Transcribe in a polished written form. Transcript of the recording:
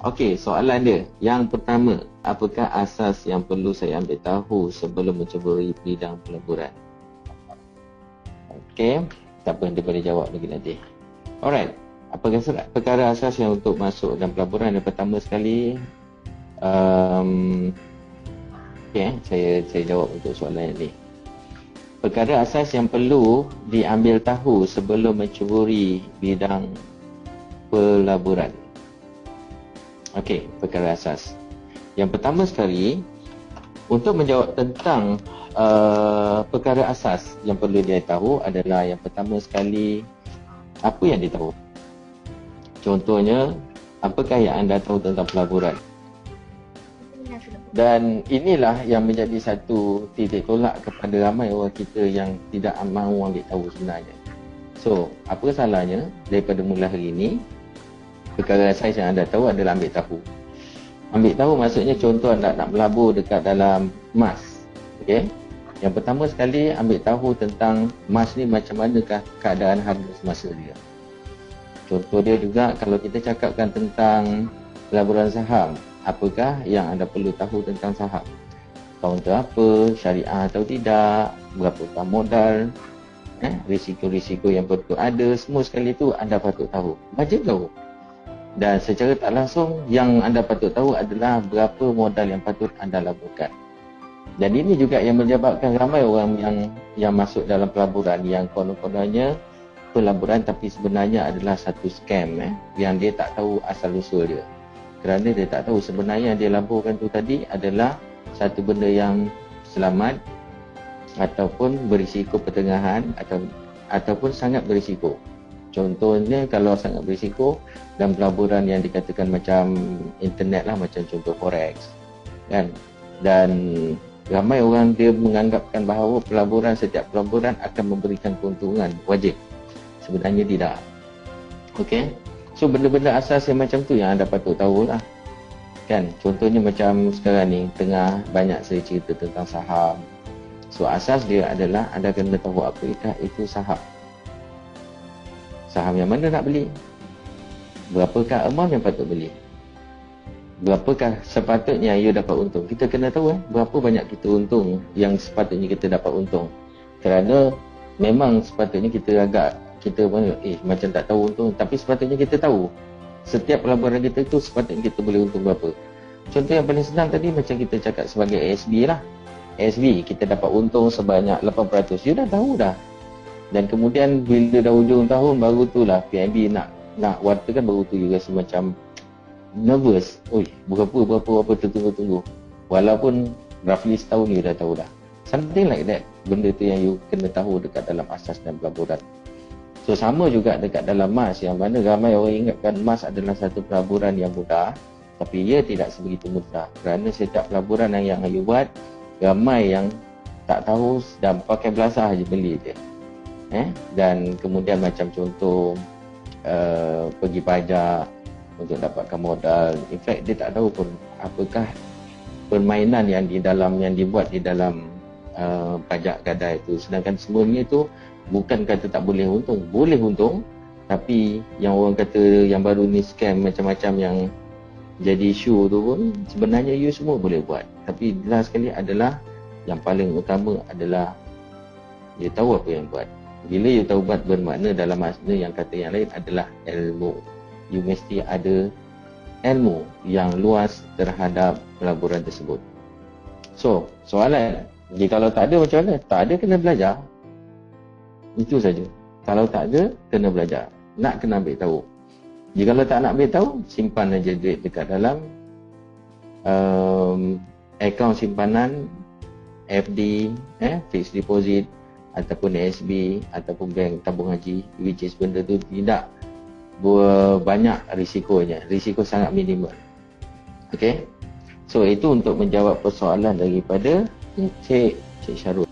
Okey, soalan dia. Yang pertama, apakah asas yang perlu saya ambil tahu sebelum menceburi bidang pelaburan? Okey, tak apa, dia boleh jawab lagi nanti. Alright, apakah perkara asas yang untuk masuk dalam pelaburan? Yang pertama sekali, saya jawab untuk soalan ini. Perkara asas yang perlu diambil tahu sebelum menceburi bidang pelaburan. Okey, perkara asas. Yang pertama sekali, untuk menjawab tentang perkara asas yang perlu dia tahu adalah yang pertama sekali, apa yang dia tahu. Contohnya, apakah yang anda tahu tentang pelaburan? Dan inilah yang menjadi satu titik tolak kepada ramai orang kita yang tidak mahu ambil tahu sebenarnya. So, apa salahnya daripada mula hari ini, perkara asas yang anda tahu adalah ambil tahu. Ambil tahu maksudnya contoh anda nak melabur dekat dalam mas. Okay? Yang pertama sekali ambil tahu tentang mas ni macam manakah keadaan harga semasa dia. Contoh dia juga kalau kita cakapkan tentang pelaburan saham, apakah yang anda perlu tahu tentang saham? Kaunter apa, syariah atau tidak, berapa modal, risiko-risiko yang patut ada, semua sekali itu anda patut tahu. Wajib tahu. Dan secara tak langsung yang anda patut tahu adalah berapa modal yang patut anda laburkan. Dan ini juga yang menyebabkan ramai orang yang masuk dalam pelaburan yang konon-kononnya pelaburan tapi sebenarnya adalah satu scam yang dia tak tahu asal usul dia. Kerana dia tak tahu sebenarnya yang dia laburkan tu tadi adalah satu benda yang selamat ataupun berisiko pertengahan ataupun sangat berisiko. Contohnya kalau sangat berisiko dalam pelaburan yang dikatakan macam internet lah, macam contoh forex kan. Dan ramai orang dia menganggapkan bahawa setiap pelaburan akan memberikan keuntungan wajib. Sebenarnya tidak. Okey. So benda-benda asas yang macam tu yang anda patut tahulah. Kan? Contohnya macam sekarang ni tengah banyak saya cerita tentang saham. So asas dia adalah anda kena tahu apakah itu saham. Saham yang mana nak beli? Berapakah amount yang patut beli? Berapakah sepatutnya you dapat untung? Kita kena tahu berapa banyak kita untung yang sepatutnya kita dapat untung. Kerana memang sepatutnya kita macam tak tahu untung, tapi sepatutnya kita tahu setiap pelaburan kita itu sepatutnya kita boleh untung berapa. Contoh yang paling senang tadi macam kita cakap sebagai ASB lah. ASB kita dapat untung sebanyak 8%. You dah tahu dah. Dan kemudian bila dah hujung tahun baru tu lah PNB nak wartakan, baru tu you rasa macam nervous. Berapa tunggu. Walaupun roughly setahun you dah tahu dah. Something like that. Benda tu yang you kena tahu dekat dalam asas dan pelaburan. So sama juga dekat dalam mas, yang mana ramai orang ingatkan mas adalah satu pelaburan yang mudah, tapi ia tidak sebegitu mudah. Kerana setiap pelaburan yang you buat, ramai yang tak tahu dan pakai belasah je beli je. Dan kemudian macam contoh pergi pajak untuk dapatkan modal. In fact dia tak tahu pun apakah permainan yang dibuat di dalam pajak gadai itu. Sedangkan semuanya itu bukan kata tak boleh untung, boleh untung, tapi yang orang kata yang baru ni scam macam-macam yang jadi isu tu pun sebenarnya you semua boleh buat. Tapi jelas sekali adalah yang paling utama adalah you tahu apa yang buat. Bila you tahu buat bermakna dalam makna yang kata yang lain adalah ilmu. You mesti ada ilmu yang luas terhadap pelaburan tersebut. So, soalan, kalau tak ada macam mana? Tak ada, kena belajar. Itu saja. Kalau tak ada, kena belajar. Nak kena ambil tahu. Jika tak nak ambil tahu, simpan aja duit dekat dalam akaun simpanan FD, fixed deposit ataupun ASB ataupun bank tabung haji, which is benda tu tidak banyak risikonya. Risiko sangat minimal. Okey. So itu untuk menjawab persoalan daripada Cik Syarul.